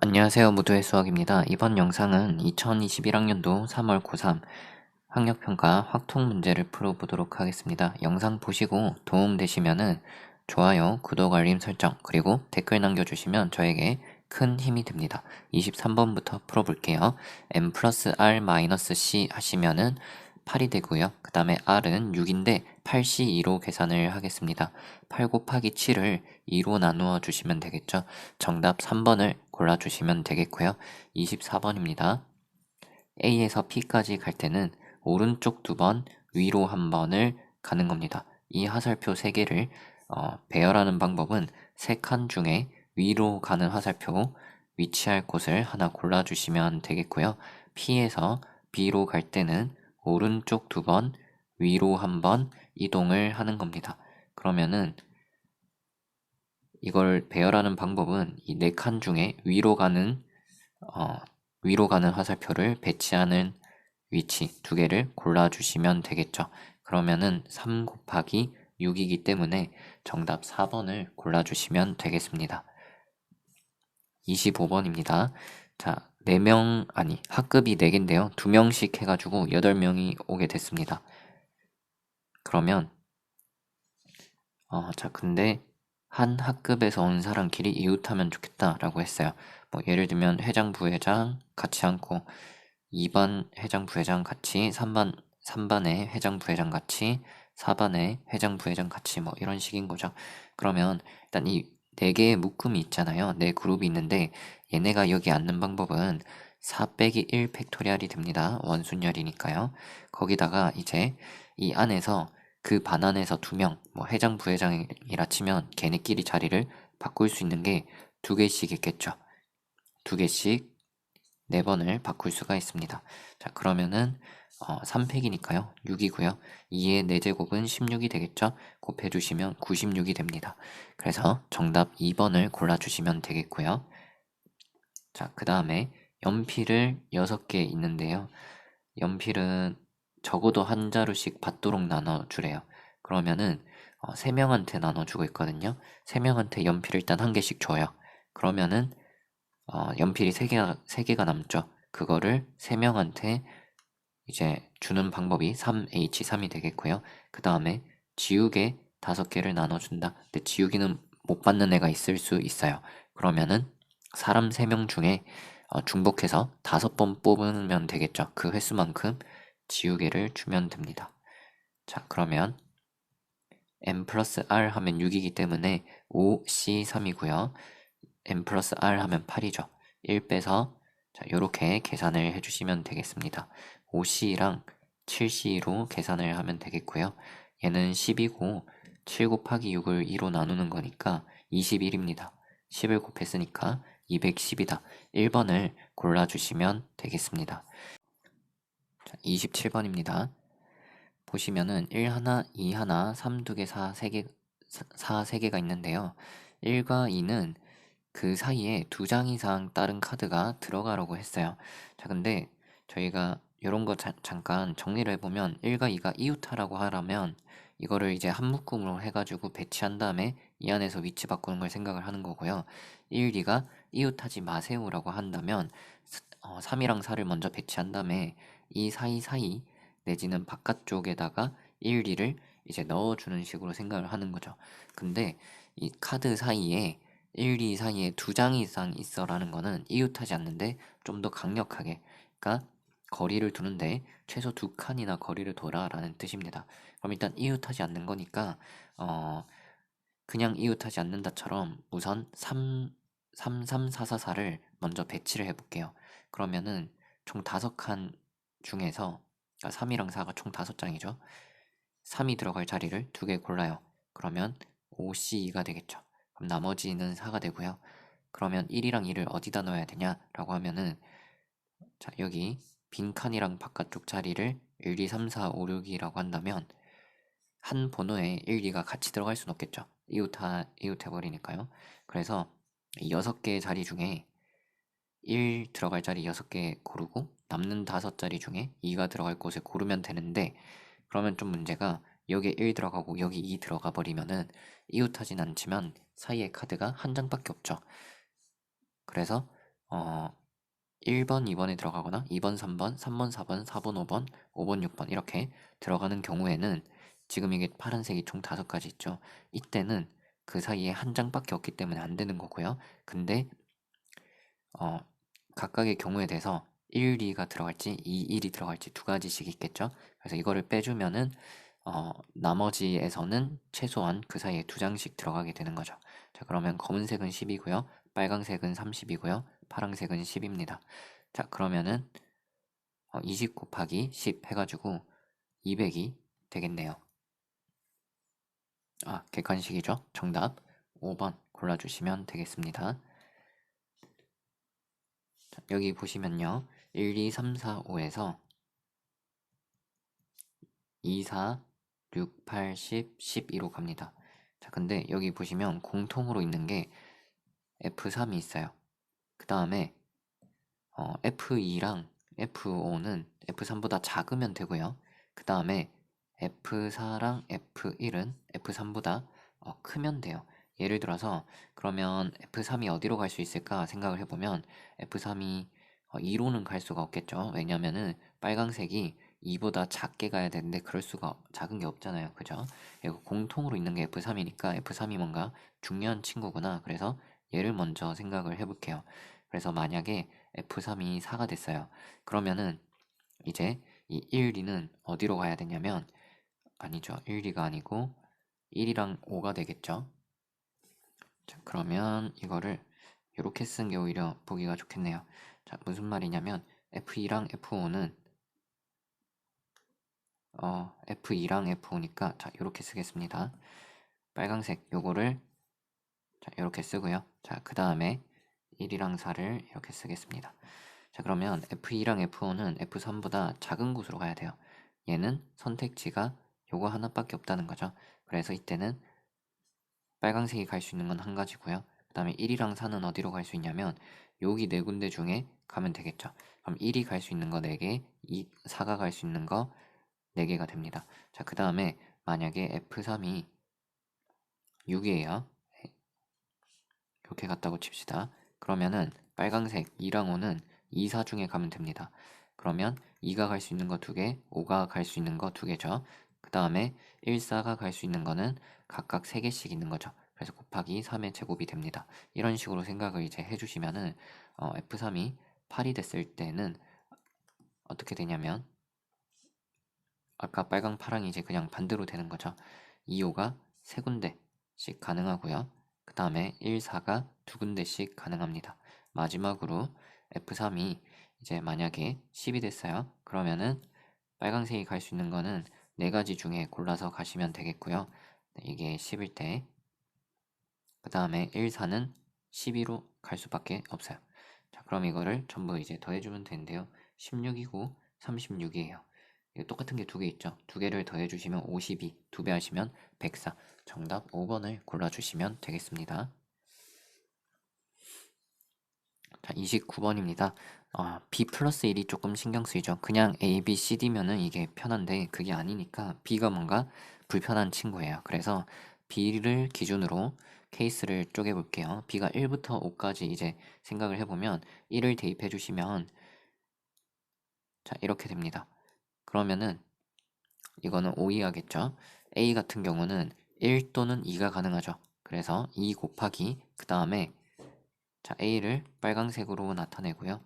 안녕하세요. 무도의 수학입니다. 이번 영상은 2021학년도 3월 고3 학력평가 확통 문제를 풀어보도록 하겠습니다. 영상 보시고 도움되시면은 좋아요, 구독, 알림 설정, 그리고 댓글 남겨주시면 저에게 큰 힘이 됩니다. 23번부터 풀어볼게요. m 플러스 r 마이너스 c 하시면은 8이 되고요. 그 다음에 r은 6인데 8c2로 계산을 하겠습니다. 8 곱하기 7을 2로 나누어 주시면 되겠죠. 정답 3번을 골라주시면 되겠고요. 24번입니다. A에서 P까지 갈 때는 오른쪽 2번, 위로 1번을 가는 겁니다. 이 화살표 3개를 배열하는 방법은 3칸 중에 위로 가는 화살표 위치할 곳을 하나 골라주시면 되겠고요. P에서 B로 갈 때는 오른쪽 2번, 위로 1번 이동을 하는 겁니다. 그러면은 이걸 배열하는 방법은 이 4칸 중에 위로 가는 화살표를 배치하는 위치 2개를 골라주시면 되겠죠. 그러면은 3 곱하기 6이기 때문에 정답 4번을 골라주시면 되겠습니다. 25번입니다. 자, 학급이 4개인데요. 2명씩 해가지고 8명이 오게 됐습니다. 그러면, 근데 한 학급에서 온 사람끼리 이웃하면 좋겠다라고 했어요. 뭐 예를 들면 회장, 부회장 같이 앉고 2반 회장, 부회장 같이 3반에 회장, 부회장 같이 4반에 회장, 부회장 같이 뭐 이런 식인 거죠. 그러면 일단 이 4개의 묶음이 있잖아요. 4그룹이 있는데 얘네가 여기 앉는 방법은 4 빼기 1 팩토리얼이 됩니다. 원순열이니까요. 거기다가 이제 이 안에서 그 반 안에서 2명, 뭐 회장, 부회장이라 치면 걔네끼리 자리를 바꿀 수 있는 게 2개씩 있겠죠. 2개씩 4번을 바꿀 수가 있습니다. 자, 그러면은 3팩이니까요. 6이고요. 2의 4제곱은 16이 되겠죠? 곱해주시면 96이 됩니다. 그래서 정답 2번을 골라주시면 되겠고요. 자, 그 다음에 연필을 6개 있는데요. 연필은 적어도 한 자루씩 받도록 나눠주래요. 그러면은 3명한테 나눠주고 있거든요. 3명한테 연필을 일단 한 개씩 줘요. 그러면은 연필이 3개가 남죠. 그거를 3명한테 이제 주는 방법이 3H3이 되겠고요. 그 다음에 지우개 5개를 나눠준다. 근데 지우개는 못 받는 애가 있을 수 있어요. 그러면은 사람 3명 중에 중복해서 5번 뽑으면 되겠죠. 그 횟수만큼 지우개를 주면 됩니다. 자, 그러면 m 플러스 r 하면 6이기 때문에 5C3이고요. m 플러스 r 하면 8이죠. 1 빼서 자, 요렇게 계산을 해주시면 되겠습니다. 5C랑 7C로 계산을 하면 되겠고요. 얘는 10이고 7 곱하기 6을 2로 나누는 거니까 21입니다. 10을 곱했으니까 210이다. 1번을 골라주시면 되겠습니다. 자, 27번입니다. 보시면은 1 하나, 2 하나, 3 2개, 4 3개, 4 3개가 있는데요. 1과 2는 그 사이에 2장 이상 다른 카드가 들어가라고 했어요. 자, 근데 저희가 이런 거 잠깐 정리를 해보면 1과 2가 이웃하라고 하라면 이거를 이제 한 묶음으로 해가지고 배치한 다음에 이 안에서 위치 바꾸는 걸 생각을 하는 거고요. 1, 2가 이웃하지 마세요라고 한다면 3이랑 4를 먼저 배치한 다음에 이 사이 내지는 바깥쪽에다가 1, 2를 이제 넣어주는 식으로 생각을 하는 거죠. 근데 이 카드 사이에 1, 2 사이에 2장 이상 있어라는 거는 이웃하지 않는데 좀 더 강력하게, 그러니까 거리를 두는데 최소 2칸이나 거리를 둬라라는 뜻입니다. 그럼 일단 이웃하지 않는 거니까 그냥 이웃하지 않는다처럼 우선 4, 4를 먼저 배치를 해볼게요. 그러면은 총 5칸 중에서 3이랑 4가 총 5장이죠. 3이 들어갈 자리를 2개 골라요. 그러면 5C2가 되겠죠. 그럼 나머지는 4가 되고요. 그러면 1이랑 2를 어디다 넣어야 되냐라고 하면은 자, 여기 빈 칸이랑 바깥쪽 자리를 1, 2, 3, 4, 5, 6이라고 한다면 한 번호에 1, 2가 같이 들어갈 수는 없겠죠. 이웃해버리니까요. 그래서 6개의 자리 중에 1 들어갈 자리 6개 고르고 남는 5자리 중에 2가 들어갈 곳을 고르면 되는데 그러면 좀 문제가 여기에 1 들어가고 여기 2 들어가 버리면은 이웃하진 않지만 사이에 카드가 한 장밖에 없죠. 그래서 1번, 2번에 들어가거나 2번, 3번, 3번, 4번, 4번, 5번, 5번, 6번 이렇게 들어가는 경우에는 지금 이게 파란색이 총 5가지 있죠. 이때는 그 사이에 한 장밖에 없기 때문에 안 되는 거고요. 근데 어, 각각의 경우에 대해서 1, 2가 들어갈지 2, 1이 들어갈지 2가지씩 있겠죠. 그래서 이거를 빼주면은 나머지에서는 최소한 그 사이에 2장씩 들어가게 되는 거죠. 자, 그러면 검은색은 10이고요. 빨강색은 30이고요. 파란색은 10입니다. 자, 그러면은 20 곱하기 10 해가지고 200이 되겠네요. 객관식이죠. 정답 5번 골라주시면 되겠습니다. 자, 여기 보시면요. 1, 2, 3, 4, 5에서 2, 4, 6, 8, 10, 12로 갑니다. 자, 근데 여기 보시면 공통으로 있는 게 F3이 있어요. 그 다음에 F2랑 F5는 F3보다 작으면 되고요. 그 다음에 F4랑 F1은 F3보다 크면 돼요. 예를 들어서 그러면 F3이 어디로 갈 수 있을까 생각을 해보면 F3이 2로는 갈 수가 없겠죠. 왜냐면은 빨강색이 2보다 작게 가야 되는데 그럴 수가 작은 게 없잖아요. 그죠? 그리고 공통으로 있는 게 F3이니까 F3이 뭔가 중요한 친구구나. 그래서 얘를 먼저 생각을 해볼게요. 그래서 만약에 F3이 4가 됐어요. 그러면은 이제 이 1, 2는 어디로 가야 되냐면 아니죠. 1, 2가 아니고 1이랑 5가 되겠죠. 자, 그러면 이거를 이렇게 쓴 게 오히려 보기가 좋겠네요. 자, 무슨 말이냐면 F2랑 F5는 F2랑 F5니까 자, 이렇게 쓰겠습니다. 빨강색 요거를 자, 이렇게 쓰고요. 자, 그 다음에 1이랑 4를 이렇게 쓰겠습니다. 자, 그러면 F2랑 F5는 F3보다 작은 곳으로 가야 돼요. 얘는 선택지가 요거 하나밖에 없다는 거죠. 그래서 이때는 빨강색이 갈 수 있는 건 한 가지고요. 그 다음에 1이랑 4는 어디로 갈 수 있냐면 여기 네 군데 중에 가면 되겠죠. 그럼 1이 갈 수 있는 거 4개, 4가 갈 수 있는 거 4개가 됩니다. 자, 그 다음에 만약에 F3이 6이에요. 이렇게 갔다고 칩시다. 그러면은 빨강색 2랑 5는 2, 4 중에 가면 됩니다. 그러면 2가 갈 수 있는 거 2개, 5가 갈 수 있는 거 2개죠. 그 다음에 1, 4가 갈 수 있는 거는 각각 3개씩 있는 거죠. 그래서 곱하기 3의 제곱이 됩니다. 이런 식으로 생각을 이제 해주시면은 F3이 8이 됐을 때는 어떻게 되냐면 아까 빨강 파랑이 이제 그냥 반대로 되는 거죠. 2, 5가 3군데씩 가능하고요. 그 다음에 1, 4가 2군데씩 가능합니다. 마지막으로 F3이 이제 만약에 10이 됐어요. 그러면은 빨강색이 갈 수 있는 거는 4가지 중에 골라서 가시면 되겠고요. 네, 이게 10일 때, 그 다음에 1, 4는 12로 갈 수밖에 없어요. 자, 그럼 이거를 전부 이제 더해주면 되는데요. 16이고 36이에요. 이거 똑같은 게 2개 있죠. 2개를 더해주시면 52, 2배 하시면 104. 정답 5번을 골라주시면 되겠습니다. 자, 29번입니다. B 플러스 1이 조금 신경 쓰이죠. 그냥 A, B, C, D면은 이게 편한데 그게 아니니까 B가 뭔가 불편한 친구예요. 그래서 B를 기준으로 케이스를 쪼개 볼게요. B가 1부터 5까지 이제 생각을 해보면 1을 대입해 주시면 자, 이렇게 됩니다. 그러면은 이거는 5 이하겠죠. A 같은 경우는 1 또는 2가 가능하죠. 그래서 2 곱하기 그 다음에 자, A를 빨강색으로 나타내고요.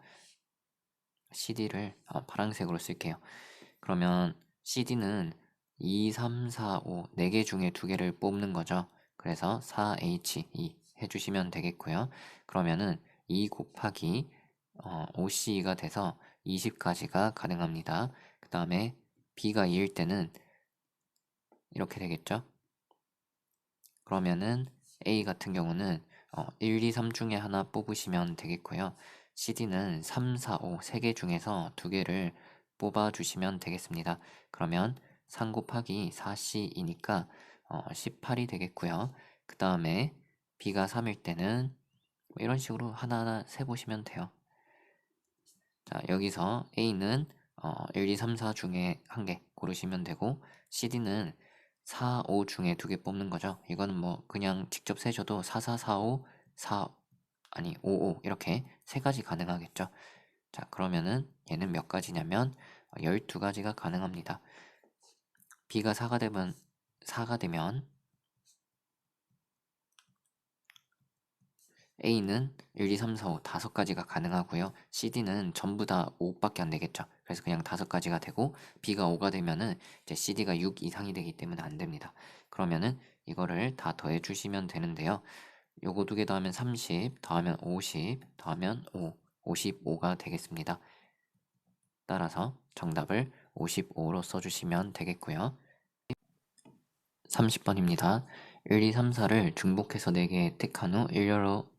CD를 파란색으로 쓸게요. 그러면 CD는 2, 3, 4, 5 4개 중에 2개를 뽑는 거죠. 그래서 4H2 해주시면 되겠고요. 그러면은 2 곱하기 OC가 돼서 20까지가 가능합니다. 그 다음에 B가 2일 때는 이렇게 되겠죠. 그러면은 A 같은 경우는 1, 2, 3 중에 하나 뽑으시면 되겠고요. CD는 3, 4, 5 3개 중에서 2개를 뽑아주시면 되겠습니다. 그러면 3 곱하기 4C이니까 18이 되겠고요. 그 다음에 B가 3일 때는 뭐 이런 식으로 하나하나 세보시면 돼요. 자, 여기서 A는 1, 2, 3, 4 중에 한 개 고르시면 되고 CD는 4, 5 중에 2개 뽑는 거죠. 이거는 뭐 그냥 직접 세셔도 4, 4, 4, 5, 4 아니 55 이렇게 세 가지 가능하겠죠. 자, 그러면은 얘는 몇 가지냐면 12가지가 가능합니다. b가 4가 되면 A는 1, 2, 3, 4, 5 5가지가 가능하고요. CD는 전부 다 5밖에 안 되겠죠. 그래서 그냥 5가지가 되고 B가 5가 되면은 이제 CD가 6 이상이 되기 때문에 안 됩니다. 그러면은 이거를 다 더해 주시면 되는데요. 요거 두 개 더하면 30, 더하면 50, 더하면 5, 55가 되겠습니다. 따라서 정답을 55로 써주시면 되겠고요. 30번입니다. 1, 2, 3, 4를 중복해서 4개 택한 후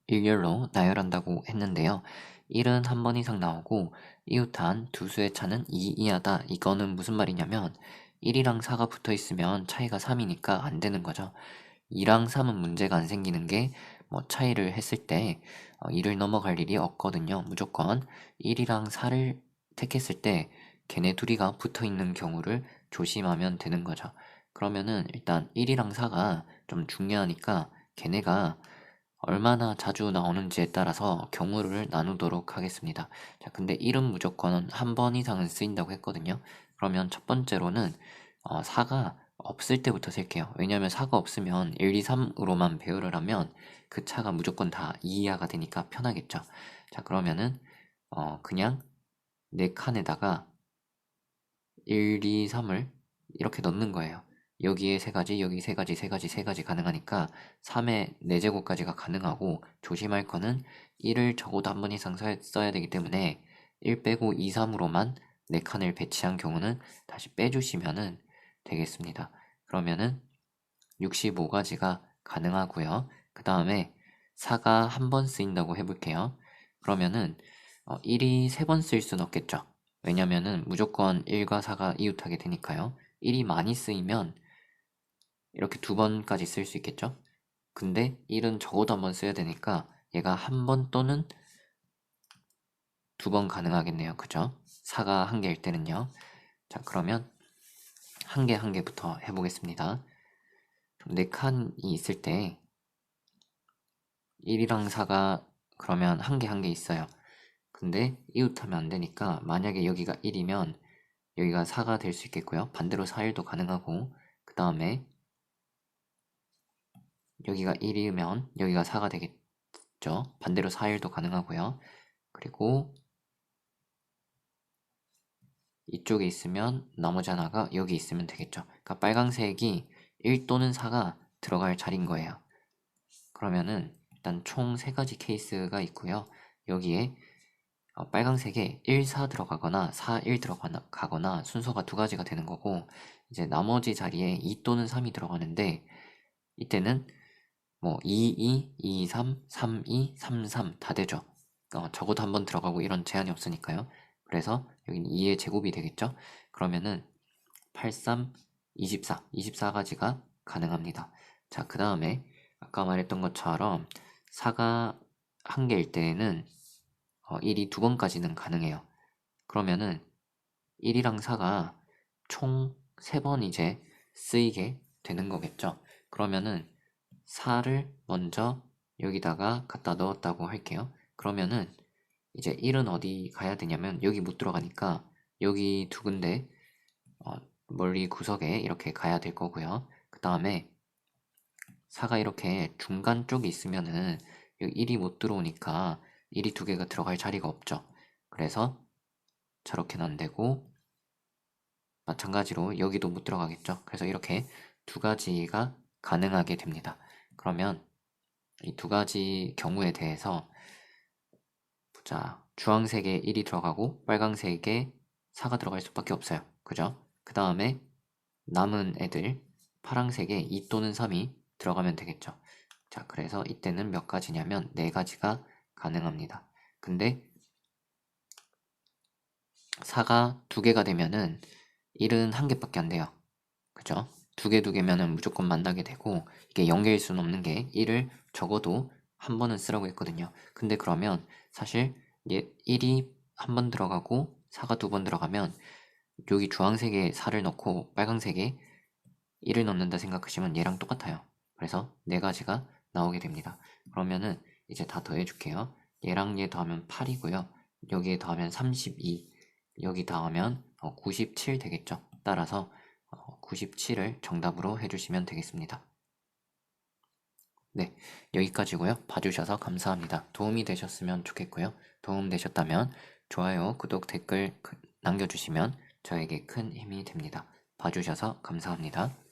일렬로 나열한다고 했는데요. 1은 한 번 이상 나오고 이웃한 두 수의 차는 2 이하다. 이거는 무슨 말이냐면 1이랑 4가 붙어 있으면 차이가 3이니까 안 되는 거죠. 2랑 3은 문제가 안 생기는 게 뭐 차이를 했을 때 2를 넘어갈 일이 없거든요. 무조건 1이랑 4를 택했을 때 걔네 둘이가 붙어 있는 경우를 조심하면 되는 거죠. 그러면은 일단 1이랑 4가 좀 중요하니까 걔네가 얼마나 자주 나오는지에 따라서 경우를 나누도록 하겠습니다. 자, 근데 1은 무조건 한 번 이상은 쓰인다고 했거든요. 그러면 첫 번째로는 4가 없을 때부터 셀게요. 왜냐면 4가 없으면 1, 2, 3으로만 배열을 하면 그 차가 무조건 다 2 이하가 되니까 편하겠죠. 자, 그러면은 그냥 4칸에다가 1, 2, 3을 이렇게 넣는 거예요. 여기에 3가지, 여기 3가지, 3가지, 3가지 가능하니까 3의 4제곱까지가 가능하고 조심할 거는 1을 적어도 한 번 이상 써야 되기 때문에 1 빼고 2, 3으로만 4칸을 배치한 경우는 다시 빼주시면 되겠습니다. 그러면은 65가지가 가능하고요. 그 다음에 4가 한 번 쓰인다고 해볼게요. 그러면은 1이 3번 쓸 수는 없겠죠. 왜냐면은 무조건 1과 4가 이웃하게 되니까요. 1이 많이 쓰이면 이렇게 2번까지 쓸 수 있겠죠. 근데 1은 적어도 한 번 써야 되니까 얘가 한 번 또는 2번 가능하겠네요. 그죠? 4가 한 개일 때는요. 자, 그러면 한 개 한 개부터 해보겠습니다. 4칸이 있을 때 1이랑 4가 그러면 한 개 한 개 있어요. 근데 이웃하면 안 되니까 만약에 여기가 1이면 여기가 4가 될 수 있겠고요. 반대로 4, 1도 가능하고 그 다음에 여기가 1이면 여기가 4가 되겠죠. 반대로 4, 1도 가능하고요. 그리고 이쪽에 있으면 나머지 하나가 여기 있으면 되겠죠. 그러니까 빨강색이 1 또는 4가 들어갈 자리인 거예요. 그러면은 일단 총 3가지 케이스가 있고요. 여기에 빨강색에 1, 4 들어가거나 4, 1 들어가거나 순서가 2가지가 되는 거고 이제 나머지 자리에 2 또는 3이 들어가는데 이때는 뭐 2, 2, 2, 3, 3, 2, 3, 3 다 되죠. 적어도 한 번 들어가고 이런 제한이 없으니까요. 그래서 여기는 2의 제곱이 되겠죠. 그러면은 8, 3, 24, 24가지가 가능합니다. 자, 그 다음에 아까 말했던 것처럼 4가 한 개일 때에는 1이 2번까지는 가능해요. 그러면은 1이랑 4가 총 3번 이제 쓰이게 되는 거겠죠. 그러면은 4를 먼저 여기다가 갖다 넣었다고 할게요. 그러면은 이제 1은 어디 가야 되냐면 여기 못 들어가니까 여기 2군데 멀리 구석에 이렇게 가야 될 거고요. 그 다음에 4가 이렇게 중간 쪽에 있으면은 여기 1이 못 들어오니까 1이 2개가 들어갈 자리가 없죠. 그래서 저렇게는 안 되고 마찬가지로 여기도 못 들어가겠죠. 그래서 이렇게 2가지가 가능하게 됩니다. 그러면 이 2가지 경우에 대해서 보자. 주황색에 1이 들어가고 빨강색에 4가 들어갈 수밖에 없어요. 그죠? 그 다음에 남은 애들 파란색에 2 또는 3이 들어가면 되겠죠. 자, 그래서 이때는 몇 가지냐면 4가지가 가능합니다. 근데 4가 2개가 되면은 1은 1개밖에 안 돼요. 그죠? 2개면은 무조건 만나게 되고 이게 0개일 수는 없는 게 1을 적어도 한 번은 쓰라고 했거든요. 근데 그러면 사실 1이 한 번 들어가고 4가 2번 들어가면 여기 주황색에 4를 넣고 빨강색에 1을 넣는다 생각하시면 얘랑 똑같아요. 그래서 4가지가 나오게 됩니다. 그러면은 이제 다 더해줄게요. 얘랑 얘 더하면 8이고요. 여기에 더하면 32, 여기 더하면 97 되겠죠. 따라서 97을 정답으로 해주시면 되겠습니다. 네, 여기까지고요. 봐주셔서 감사합니다. 도움이 되셨으면 좋겠고요. 도움 되셨다면 좋아요, 구독, 댓글 남겨주시면 저에게 큰 힘이 됩니다. 봐주셔서 감사합니다.